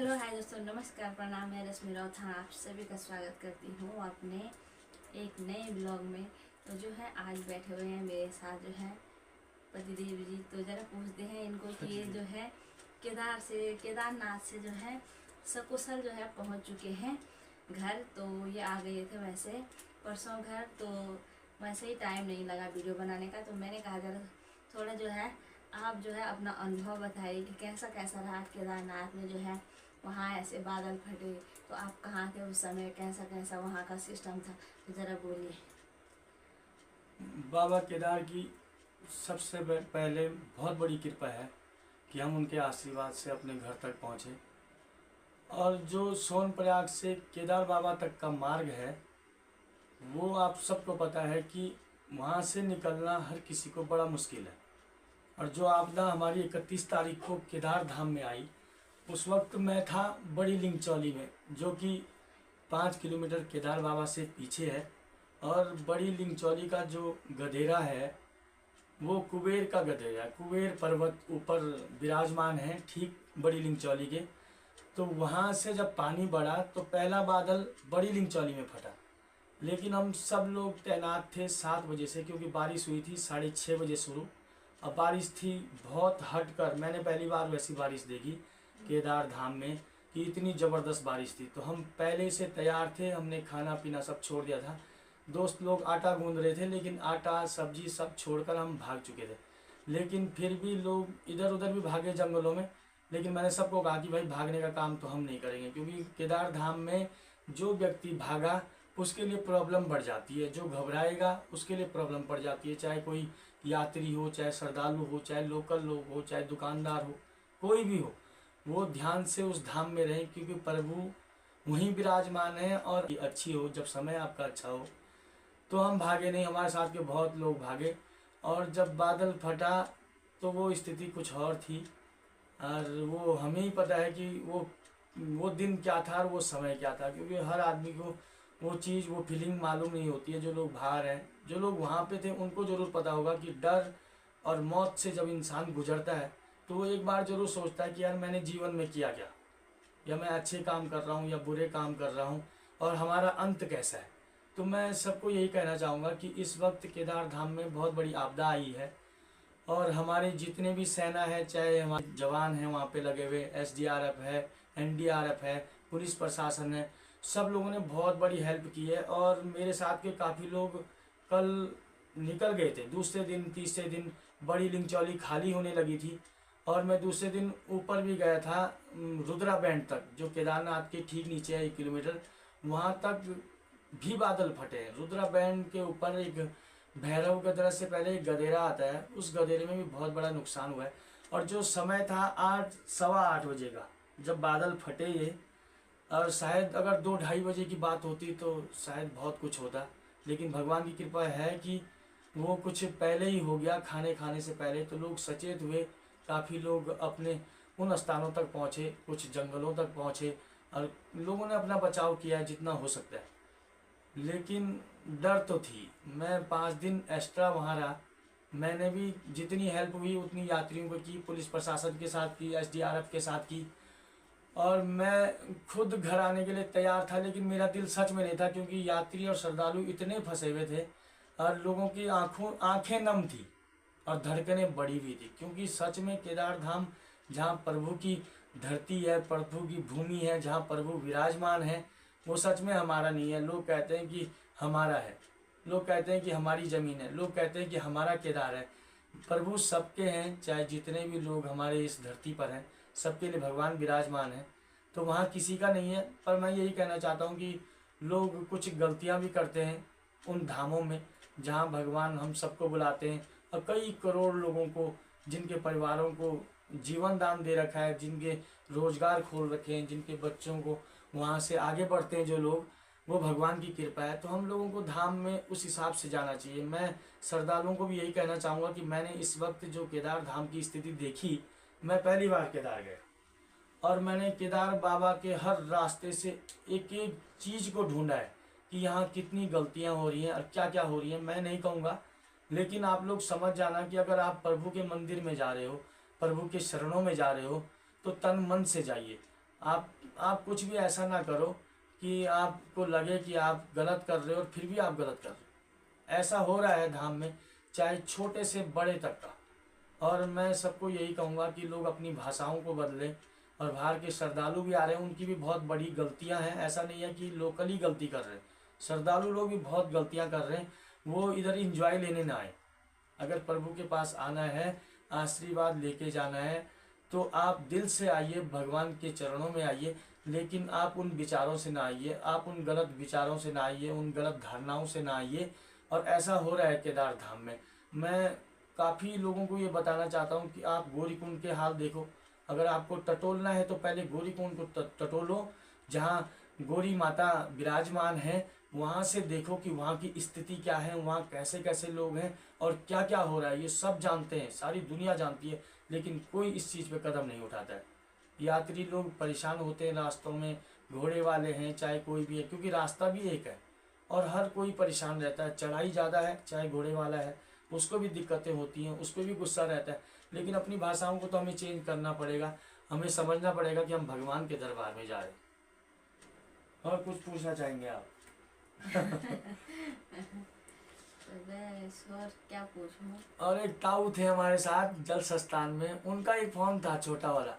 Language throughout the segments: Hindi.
हेलो हाय दोस्तों, नमस्कार, प्रणाम। मैं रश्मि राउत आप सभी का स्वागत करती हूँ अपने एक नए ब्लॉग में। तो जो है आज बैठे हुए हैं मेरे साथ जो है पतिदेव जी। तो ज़रा पूछते हैं इनको कि ये जो है केदारनाथ से जो है सकुशल जो है पहुँच चुके हैं घर। तो ये आ गए थे वैसे परसों घर, तो वैसे ही टाइम नहीं लगा वीडियो बनाने का। तो मैंने कहा जरा थोड़ा जो है आप जो है अपना अनुभव बताइए कि कैसा कैसा रहा केदारनाथ में जो है वहाँ ऐसे बादल फटे। तो आप कहाँ थे उस समय, कैसा कैसा वहाँ का सिस्टम था, तो ज़रा बोलिए। बाबा केदार की सबसे पहले बहुत बड़ी कृपा है कि हम उनके आशीर्वाद से अपने घर तक पहुँचे। और जो सोनप्रयाग से केदार बाबा तक का मार्ग है वो आप सबको पता है कि वहाँ से निकलना हर किसी को बड़ा मुश्किल है। और जो आपदा हमारी 31 तारीख को केदार धाम में आई, उस वक्त मैं था बड़ी लिंगचौली में, जो कि 5 किलोमीटर केदार बाबा से पीछे है। और बड़ी लिंगचौली का जो गधेरा है वो कुबेर का गधेरा है। कुबेर पर्वत ऊपर विराजमान है ठीक बड़ी लिंगचौली के। तो वहाँ से जब पानी बढ़ा तो पहला बादल बड़ी लिंगचौली में फटा। लेकिन हम सब लोग तैनात थे 7 बजे से, क्योंकि बारिश हुई थी 6:30 बजे शुरू। अब बारिश थी बहुत हटकर, मैंने पहली बार वैसी बारिश देखी केदार धाम में कि इतनी ज़बरदस्त बारिश थी। तो हम पहले से तैयार थे, हमने खाना पीना सब छोड़ दिया था। दोस्त लोग आटा गूंद रहे थे, लेकिन आटा सब्जी सब छोड़कर हम भाग चुके थे। लेकिन फिर भी लोग इधर उधर भी भागे जंगलों में। लेकिन मैंने सबको कहा कि भाई भागने का काम तो हम नहीं करेंगे, क्योंकि केदार धाम में जो व्यक्ति भागा उसके लिए प्रॉब्लम बढ़ जाती है, जो घबराएगा उसके लिए प्रॉब्लम पड़ जाती है। चाहे कोई यात्री हो, चाहे श्रद्धालु हो, चाहे लोकल लोग हो, चाहे दुकानदार हो, कोई भी हो, वो ध्यान से उस धाम में रहें, क्योंकि प्रभु वहीं विराजमान है। और अच्छी हो, जब समय आपका अच्छा हो। तो हम भागे नहीं, हमारे साथ के बहुत लोग भागे। और जब बादल फटा तो वो स्थिति कुछ और थी। और वो हमें ही पता है कि वो दिन क्या था और वो समय क्या था, क्योंकि हर आदमी को वो चीज़, वो फीलिंग मालूम नहीं होती है। जो लोग बाहर हैं, जो लोग वहाँ पे थे, उनको ज़रूर पता होगा कि डर और मौत से जब इंसान गुजरता है तो वो एक बार ज़रूर सोचता है कि यार मैंने जीवन में किया क्या, या मैं अच्छे काम कर रहा हूँ या बुरे काम कर रहा हूँ, और हमारा अंत कैसा है। तो मैं सबको यही कहना चाहूँगा कि इस वक्त केदार धाम में बहुत बड़ी आपदा आई है। और हमारे जितने भी सेना है, चाहे हमारे जवान हैं वहाँ पे लगे हुए, SDRF है, NDRF है, पुलिस प्रशासन है, सब लोगों ने बहुत बड़ी हेल्प की है। और मेरे साथ के काफ़ी लोग कल निकल गए थे। दूसरे दिन तीसरे दिन बड़ी लिंगचौली खाली होने लगी थी, और मैं दूसरे दिन ऊपर भी गया था रुद्रा बैंड तक, जो केदारनाथ के ठीक नीचे है 1 किलोमीटर। वहाँ तक भी बादल फटे हैं। रुद्रा बैंड के ऊपर एक भैरव गदरा से पहले एक गदेरा आता है, उस गदेरे में भी बहुत बड़ा नुकसान हुआ है। और जो समय था 8 सवा 8 बजे का, जब बादल फटे ये, और शायद अगर 2-2:30 बजे की बात होती तो शायद बहुत कुछ होता। लेकिन भगवान की कृपा है कि वो कुछ पहले ही हो गया, खाने से पहले। तो लोग सचेत हुए, काफ़ी लोग अपने उन स्थानों तक पहुँचे, कुछ जंगलों तक पहुँचे, और लोगों ने अपना बचाव किया है जितना हो सकता है। लेकिन डर तो थी। मैं 5 दिन एक्स्ट्रा वहाँ रहा। मैंने भी जितनी हेल्प हुई उतनी यात्रियों को की, पुलिस प्रशासन के साथ की, SDRF के साथ की। और मैं खुद घर आने के लिए तैयार था, लेकिन मेरा दिल सच में नहीं था, क्योंकि यात्री और श्रद्धालु इतने फंसे हुए थे और लोगों की आंखें नम थी और धड़कनें बढ़ी हुई थी। क्योंकि सच में केदार धाम जहाँ प्रभु की धरती है, प्रभु की भूमि है, जहाँ प्रभु विराजमान है, वो सच में हमारा नहीं है। लोग कहते हैं कि हमारा है, लोग कहते हैं कि हमारी ज़मीन है, लोग कहते हैं कि हमारा केदार है। प्रभु सबके हैं, चाहे जितने भी लोग हमारे इस धरती पर हैं, सबके लिए भगवान विराजमान है। तो वहाँ किसी का नहीं है। पर मैं यही कहना चाहता हूँ कि लोग कुछ गलतियाँ भी करते हैं उन धामों में जहाँ भगवान हम सबको बुलाते हैं। और कई करोड़ लोगों को, जिनके परिवारों को जीवन दान दे रखा है, जिनके रोजगार खोल रखे हैं, जिनके बच्चों को वहाँ से आगे बढ़ते हैं जो लोग, वो भगवान की कृपा है। तो हम लोगों को धाम में उस हिसाब से जाना चाहिए। मैं श्रद्धालुओं को भी यही कहना चाहूँगा कि मैंने इस वक्त जो केदार धाम की स्थिति देखी, मैं पहली बार केदार गया और मैंने केदार बाबा के हर रास्ते से एक एक चीज़ को ढूंढा है कि यहाँ कितनी गलतियाँ हो रही हैं और क्या क्या हो रही हैं। मैं नहीं कहूँगा, लेकिन आप लोग समझ जाना कि अगर आप प्रभु के मंदिर में जा रहे हो, प्रभु के शरणों में जा रहे हो, तो तन मन से जाइए। आप कुछ भी ऐसा ना करो कि आपको लगे कि आप गलत कर रहे हो और फिर भी आप गलत कर रहे हो। ऐसा हो रहा है धाम में, चाहे छोटे से बड़े तक का। और मैं सबको यही कहूँगा कि लोग अपनी भाषाओं को बदलें। और बाहर के श्रद्धालु भी आ रहे हैं, उनकी भी बहुत बड़ी गलतियां हैं। ऐसा नहीं है कि लोकल ही गलती कर रहे हैं, श्रद्धालु लोग भी बहुत गलतियां कर रहे हैं। वो इधर इंजॉय लेने ना आए। अगर प्रभु के पास आना है, आशीर्वाद लेके जाना है, तो आप दिल से आइए, भगवान के चरणों में आइए। लेकिन आप उन विचारों से ना आइए, आप उन गलत विचारों से ना आइए, उन गलत धारणाओं से ना आइए। और ऐसा हो रहा है केदार धाम में। मैं काफ़ी लोगों को ये बताना चाहता हूँ कि आप गौरीकुंड के हाल देखो। अगर आपको टटोलना है तो पहले गौरीकुंड को टटोलो, जहाँ गौरी माता विराजमान है। वहाँ से देखो कि वहाँ की स्थिति क्या है, वहाँ कैसे कैसे लोग हैं और क्या क्या हो रहा है। ये सब जानते हैं, सारी दुनिया जानती है, लेकिन कोई इस चीज़ पे कदम नहीं उठाता है। यात्री लोग परेशान होते हैं रास्तों में, घोड़े वाले हैं चाहे कोई भी है, क्योंकि रास्ता भी एक है और हर कोई परेशान रहता है। चढ़ाई ज़्यादा है, चाहे घोड़े वाला है उसको भी दिक्कतें होती हैं, उस पर भी गुस्सा रहता है। लेकिन अपनी भाषाओं को तो हमें चेंज करना पड़ेगा। हमें समझना पड़ेगा कि हम भगवान के दरबार में जा रहे हैं। और कुछ पूछना चाहेंगे आप? तो बस और क्या पूछूं। और एक ताऊ थे हमारे साथ जल संस्थान में, उनका एक फ़ोन था छोटा वाला,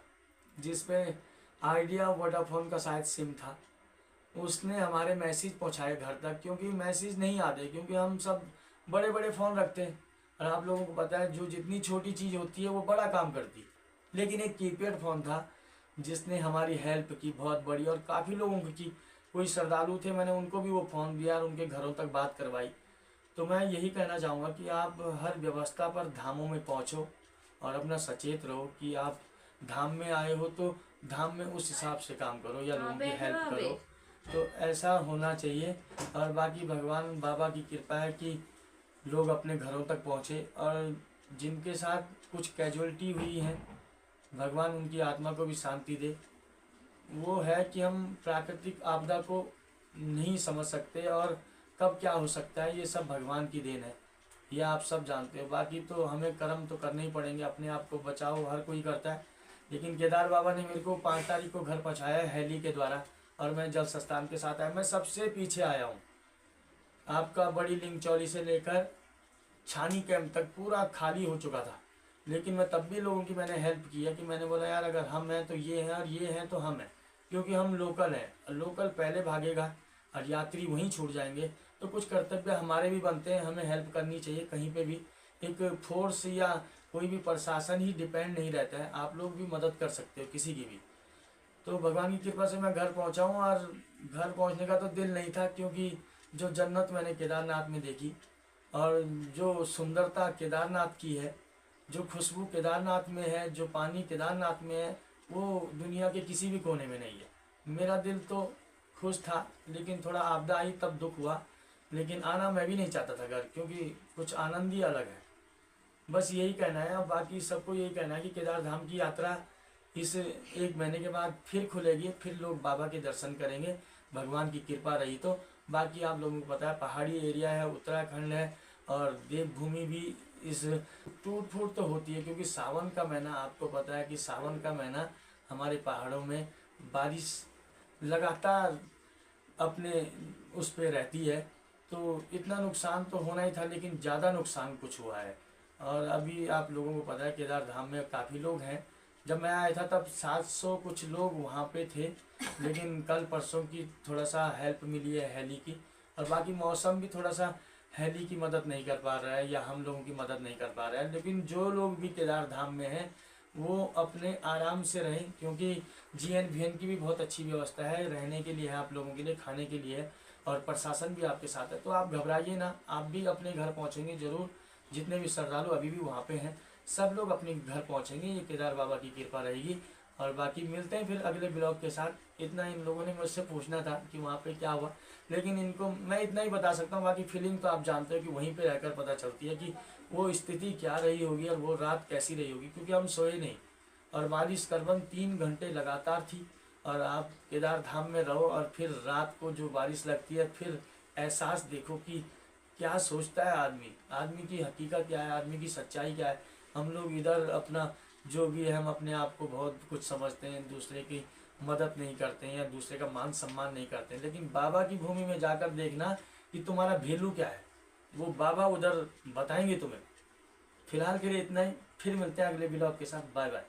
जिसपे आइडिया वोडाफोन का शायद सिम था। उसने हमारे मैसेज पहुंचाए घर तक, क्योंकि मैसेज नहीं आते, क्योंकि हम सब बड़े बड़े फ़ोन रखते हैं। और आप लोगों को पता है, जो जितनी छोटी चीज़ होती है वो बड़ा काम करती है। लेकिन एक कीपैड फ़ोन था जिसने हमारी हेल्प की बहुत बड़ी, और काफ़ी लोगों की। कोई श्रद्धालु थे, मैंने उनको भी वो फ़ोन दिया और उनके घरों तक बात करवाई। तो मैं यही कहना चाहूँगा कि आप हर व्यवस्था पर धामों में पहुँचो और अपना सचेत रहो कि आप धाम में आए हो तो धाम में उस हिसाब से काम करो या लोगों की हेल्प करो। तो ऐसा होना चाहिए। और बाकी भगवान बाबा की कृपा है कि लोग अपने घरों तक पहुँचे। और जिनके साथ कुछ कैजुअलिटी हुई है, भगवान उनकी आत्मा को भी शांति दे। वो है कि हम प्राकृतिक आपदा को नहीं समझ सकते और कब क्या हो सकता है, ये सब भगवान की देन है, ये आप सब जानते हो। बाकी तो हमें कर्म तो करने ही पड़ेंगे, अपने आप को बचाओ, हर कोई करता है। लेकिन केदार बाबा ने मेरे को 5 तारीख को घर पहुँचाया है हेली के द्वारा, और मैं जल संस्थान के साथ आया। मैं सबसे पीछे आया हूँ। आपका बड़ी लिंगचौली से लेकर छानी कैंप तक पूरा खाली हो चुका था, लेकिन मैं तब भी लोगों की मैंने हेल्प की है कि मैंने बोला यार अगर हम हैं तो ये हैं और ये हैं तो हम हैं, क्योंकि हम लोकल हैं। लोकल पहले भागेगा और यात्री वहीं छूट जाएंगे। तो कुछ कर्तव्य हमारे भी बनते हैं, हमें हेल्प करनी चाहिए। कहीं पे भी एक फोर्स या कोई भी प्रशासन ही डिपेंड नहीं रहता है, आप लोग भी मदद कर सकते हो किसी की भी। तो भगवान की कृपा से मैं घर पहुंचा हूँ। और घर पहुंचने का तो दिल नहीं था, क्योंकि जो जन्नत मैंने केदारनाथ में देखी और जो सुंदरता केदारनाथ की है, जो खुशबू केदारनाथ में है, जो पानी केदारनाथ में है, वो दुनिया के किसी भी कोने में नहीं है। मेरा दिल तो खुश था, लेकिन थोड़ा आपदा आई तब दुख हुआ। लेकिन आना मैं भी नहीं चाहता था घर, क्योंकि कुछ आनंद ही अलग है। बस यही कहना है। और बाकी सबको यही कहना है कि केदार धाम की यात्रा इस 1 महीने के बाद फिर खुलेगी, फिर लोग बाबा के दर्शन करेंगे, भगवान की कृपा रही तो। बाकी आप लोगों को पता है पहाड़ी एरिया है, उत्तराखंड है, और देवभूमि भी इस टूट फूट तो होती है, क्योंकि सावन का महीना, आपको पता है कि सावन का महीना हमारे पहाड़ों में बारिश लगातार अपने उस पे रहती है। तो इतना नुकसान तो होना ही था, लेकिन ज़्यादा नुकसान कुछ हुआ है। और अभी आप लोगों को पता है केदार धाम में काफ़ी लोग हैं। जब मैं आया था तब 700 कुछ लोग वहाँ पे थे, लेकिन कल परसों की थोड़ा सा हेल्प मिली है हेली की। और बाकी मौसम भी थोड़ा सा हेली की मदद नहीं कर पा रहा है, या हम लोगों की मदद नहीं कर पा रहा है। लेकिन जो लोग भी केदार धाम में हैं वो अपने आराम से रहें, क्योंकि GNVN की भी बहुत अच्छी व्यवस्था है, रहने के लिए है, आप लोगों के लिए खाने के लिए है, और प्रशासन भी आपके साथ है। तो आप घबराइए ना, आप भी अपने घर पहुँचेंगे ज़रूर। जितने भी श्रद्धालु अभी भी वहाँ पे हैं, सब लोग अपने घर पहुँचेंगे, ये केदार बाबा की कृपा रहेगी। और बाकी मिलते हैं फिर अगले ब्लॉग के साथ। इतना इन लोगों ने मुझसे पूछना था कि वहाँ पे क्या हुआ, लेकिन इनको मैं इतना ही बता सकता हूँ। बाकी फीलिंग तो आप जानते हो कि वहीं पे रहकर पता चलती है कि वो स्थिति क्या रही होगी और वो रात कैसी रही होगी, क्योंकि हम सोए नहीं। और बारिश करीबन 3 घंटे लगातार थी। और आप केदार धाम में रहो और फिर रात को जो बारिश लगती है, फिर एहसास देखो कि क्या सोचता है आदमी, आदमी की हकीकत क्या है, आदमी की सच्चाई क्या है। हम लोग इधर अपना जो भी है, हम अपने आप को बहुत कुछ समझते हैं, दूसरे की मदद नहीं करते हैं या दूसरे का मान सम्मान नहीं करते हैं, लेकिन बाबा की भूमि में जाकर देखना कि तुम्हारा वैल्यू क्या है, वो बाबा उधर बताएंगे तुम्हें। फिलहाल के लिए इतना ही, फिर मिलते हैं अगले ब्लॉग के साथ। Bye bye.